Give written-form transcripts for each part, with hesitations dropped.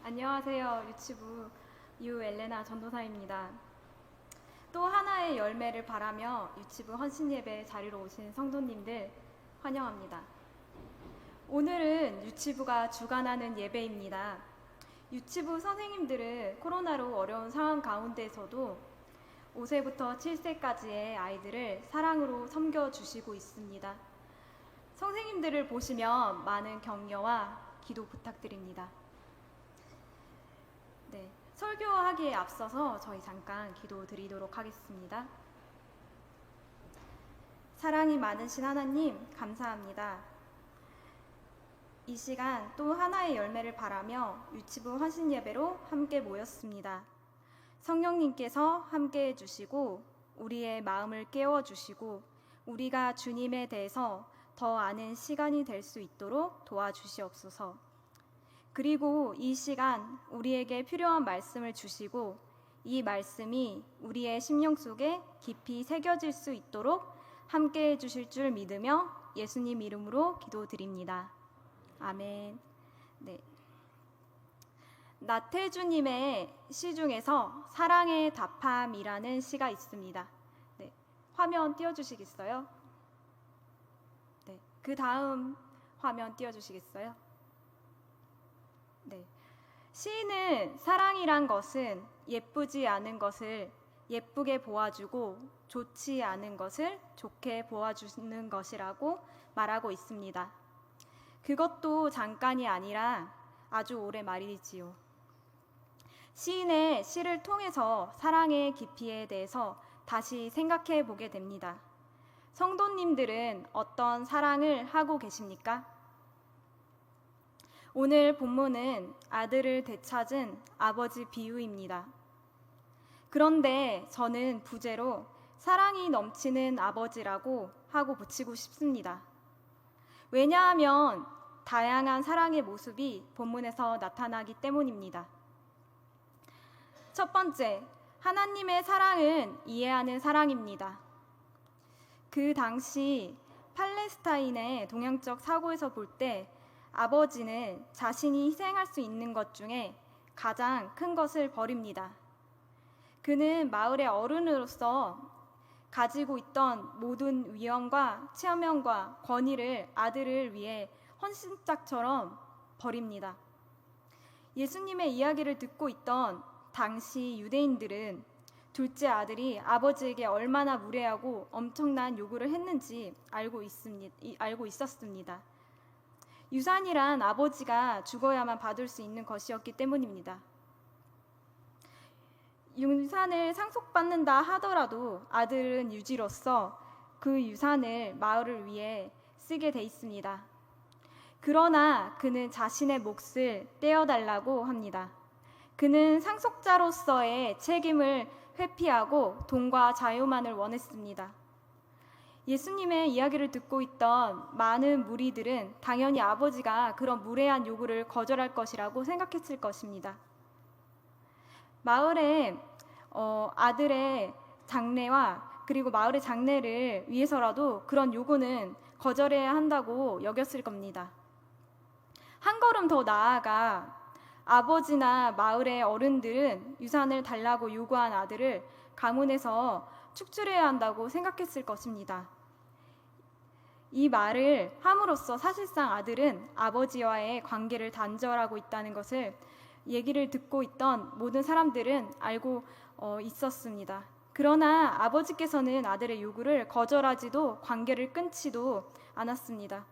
안녕하세요. 유치부 유엘레나 전도사입니다. 또 하나의 열매를 바라며 유치부 헌신예배 자리로 오신 성도님들 환영합니다. 오늘은 유치부가 주관하는 예배입니다. 유치부 선생님들은 코로나로 어려운 상황 가운데서도 5세부터 7세까지의 아이들을 사랑으로 섬겨주시고 있습니다. 선생님들을 보시면 많은 격려와 기도 부탁드립니다. 네, 설교하기에 앞서서 저희 잠깐 기도 드리도록 하겠습니다. 사랑이 많으신 하나님, 감사합니다. 이 시간 또 하나의 열매를 바라며 유치부 헌신예배로 함께 모였습니다. 성령님께서 함께 해주시고 우리의 마음을 깨워주시고 우리가 주님에 대해서 더 아는 시간이 될 수 있도록 도와주시옵소서. 그리고 이 시간 우리에게 필요한 말씀을 주시고 이 말씀이 우리의 심령 속에 깊이 새겨질 수 있도록 함께 해주실 줄 믿으며 예수님 이름으로 기도드립니다. 아멘. 네. 나태주님의 시 중에서 사랑의 답함이라는 시가 있습니다. 네. 화면 띄워주시겠어요? 네. 그 다음 화면 띄워주시겠어요? 네. 시인은 사랑이란 것은 예쁘지 않은 것을 예쁘게 보아주고 좋지 않은 것을 좋게 보아주는 것이라고 말하고 있습니다. 그것도 잠깐이 아니라 아주 오래 말이지요. 시인의 시를 통해서 사랑의 깊이에 대해서 다시 생각해 보게 됩니다. 성도님들은 어떤 사랑을 하고 계십니까? 오늘 본문은 아들을 되찾은 아버지 비유입니다. 그런데 저는 부제로 사랑이 넘치는 아버지라고 하고 붙이고 싶습니다. 왜냐하면 다양한 사랑의 모습이 본문에서 나타나기 때문입니다. 첫 번째, 하나님의 사랑은 이해하는 사랑입니다. 그 당시 팔레스타인의 동양적 사고에서 볼 때 아버지는 자신이 희생할 수 있는 것 중에 가장 큰 것을 버립니다. 그는 마을의 어른으로서 가지고 있던 모든 위엄과 체면과 권위를 아들을 위해 헌신짝처럼 버립니다. 예수님의 이야기를 듣고 있던 당시 유대인들은 둘째 아들이 아버지에게 얼마나 무례하고 엄청난 요구를 했는지 알고 있었습니다. 유산이란 아버지가 죽어야만 받을 수 있는 것이었기 때문입니다. 유산을 상속받는다 하더라도 아들은 유지로서 그 유산을 마을을 위해 쓰게 돼 있습니다. 그러나 그는 자신의 몫을 떼어달라고 합니다. 그는 상속자로서의 책임을 회피하고 돈과 자유만을 원했습니다. 예수님의 이야기를 듣고 있던 많은 무리들은 당연히 아버지가 그런 무례한 요구를 거절할 것이라고 생각했을 것입니다. 마을의 아들의 장례와 그리고 마을의 장례를 위해서라도 그런 요구는 거절해야 한다고 여겼을 겁니다. 한 걸음 더 나아가 아버지나 마을의 어른들은 유산을 달라고 요구한 아들을 가문에서 축출해야 한다고 생각했을 것입니다. 이 말을 함으로써 사실상 아들은 아버지와의 관계를 단절하고 있다는 것을 얘기를 듣고 있던 모든 사람들은 알고 있었습니다. 그러나 아버지께서는 아들의 요구를 거절하지도 관계를 끊지도 않았습니다.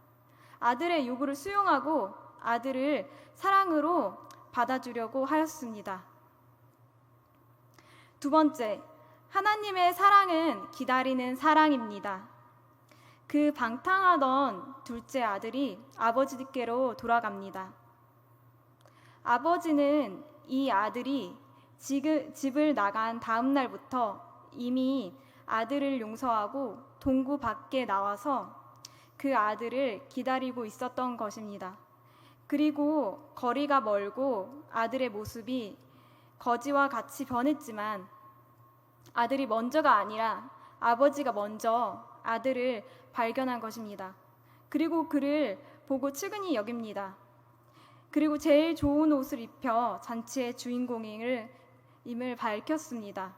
아들의 요구를 수용하고 아들을 사랑으로 받아주려고 하였습니다. 두 번째, 하나님의 사랑은 기다리는 사랑입니다. 그 방탕하던 둘째 아들이 아버지께로 돌아갑니다. 아버지는 이 아들이 집을 나간 다음 날부터 이미 아들을 용서하고 동구 밖에 나와서 그 아들을 기다리고 있었던 것입니다. 그리고 거리가 멀고 아들의 모습이 거지와 같이 변했지만 아들이 먼저가 아니라 아버지가 먼저 아들을 발견한 것입니다. 그리고 그를 보고 측은히 여깁니다. 그리고 제일 좋은 옷을 입혀 잔치의 주인공임을 밝혔습니다.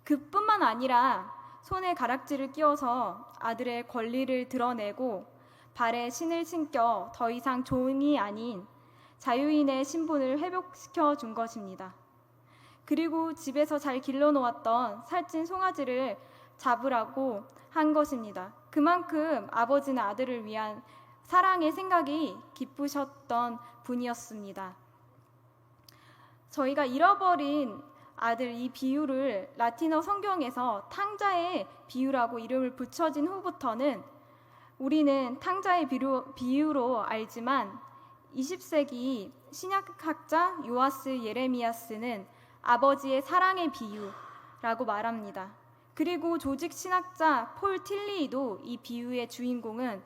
그뿐만 아니라 손에 가락지를 끼워서 아들의 권리를 드러내고 발에 신을 신겨 더 이상 종이 아닌 자유인의 신분을 회복시켜 준 것입니다. 그리고 집에서 잘 길러놓았던 살찐 송아지를 잡으라고 한 것입니다. 그만큼 아버지는 아들을 위한 사랑의 생각이 기쁘셨던 분이었습니다. 저희가 잃어버린 아들 이 비유를 라틴어 성경에서 탕자의 비유라고 이름을 붙여진 후부터는 우리는 탕자의 비유로 알지만 20세기 신약학자 요하스 예레미야스는 아버지의 사랑의 비유라고 말합니다. 그리고 조직 신학자 폴 틸리도 이 비유의 주인공은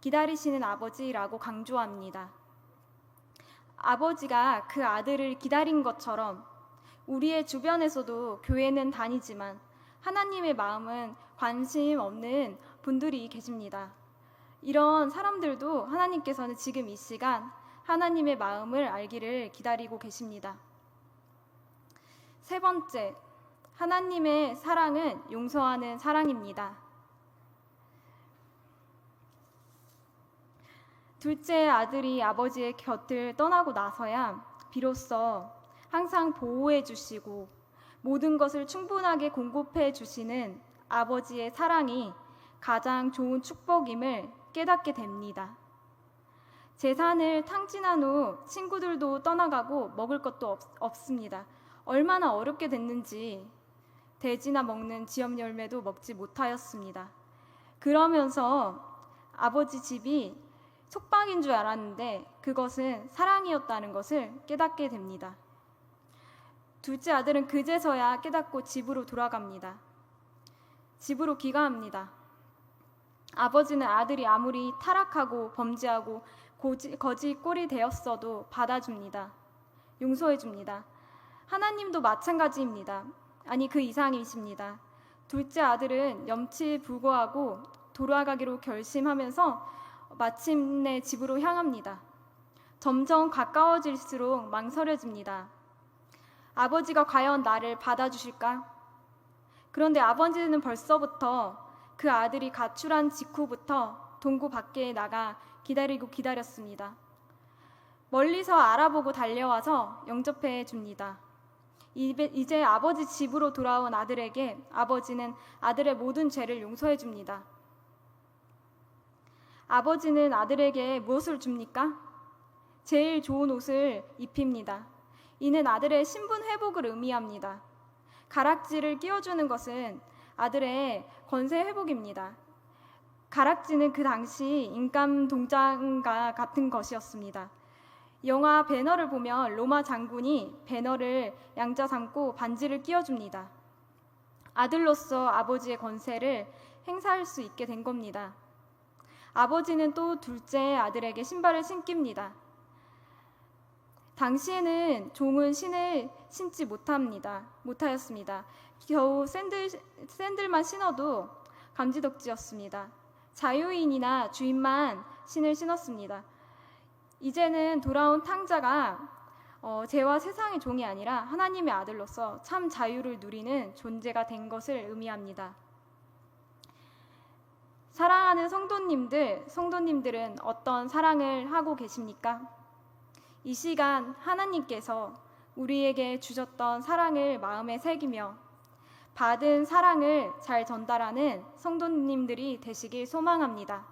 기다리시는 아버지라고 강조합니다. 아버지가 그 아들을 기다린 것처럼 우리의 주변에서도 교회는 다니지만 하나님의 마음은 관심 없는 분들이 계십니다. 이런 사람들도 하나님께서는 지금 이 시간 하나님의 마음을 알기를 기다리고 계십니다. 세 번째, 하나님의 사랑은 용서하는 사랑입니다. 둘째 아들이 아버지의 곁을 떠나고 나서야 비로소 항상 보호해 주시고 모든 것을 충분하게 공급해 주시는 아버지의 사랑이 가장 좋은 축복임을 깨닫게 됩니다. 재산을 탕진한 후 친구들도 떠나가고 먹을 것도 없습니다. 얼마나 어렵게 됐는지 돼지나 먹는 지엽 열매도 먹지 못하였습니다. 그러면서 아버지 집이 속박인 줄 알았는데 그것은 사랑이었다는 것을 깨닫게 됩니다. 둘째 아들은 그제서야 깨닫고 집으로 돌아갑니다. 집으로 귀가합니다. 아버지는 아들이 아무리 타락하고 범죄하고 거지 꼴이 되었어도 받아줍니다. 용서해줍니다. 하나님도 마찬가지입니다. 아니 그 이상이십니다. 둘째 아들은 염치불고하고 돌아가기로 결심하면서 마침내 집으로 향합니다. 점점 가까워질수록 망설여집니다. 아버지가 과연 나를 받아주실까? 그런데 아버지는 벌써부터 그 아들이 가출한 직후부터 동구 밖에 나가 기다렸습니다. 멀리서 알아보고 달려와서 영접해 줍니다. 이제 아버지 집으로 돌아온 아들에게 아버지는 아들의 모든 죄를 용서해 줍니다. 아버지는 아들에게 무엇을 줍니까? 제일 좋은 옷을 입힙니다. 이는 아들의 신분 회복을 의미합니다. 가락지를 끼워주는 것은 아들의 권세 회복입니다. 가락지는 그 당시 인감 동장과 같은 것이었습니다. 영화 배너를 보면 로마 장군이 배너를 양자 삼고 반지를 끼워줍니다. 아들로서 아버지의 권세를 행사할 수 있게 된 겁니다. 아버지는 또 둘째 아들에게 신발을 신깁니다. 당시에는 종은 신을 신지 못하였습니다. 겨우 샌들만 신어도 감지덕지였습니다. 자유인이나 주인만 신을 신었습니다. 이제는 돌아온 탕자가 죄와 세상의 종이 아니라 하나님의 아들로서 참 자유를 누리는 존재가 된 것을 의미합니다. 사랑하는 성도님들은 어떤 사랑을 하고 계십니까? 이 시간 하나님께서 우리에게 주셨던 사랑을 마음에 새기며 받은 사랑을 잘 전달하는 성도님들이 되시길 소망합니다.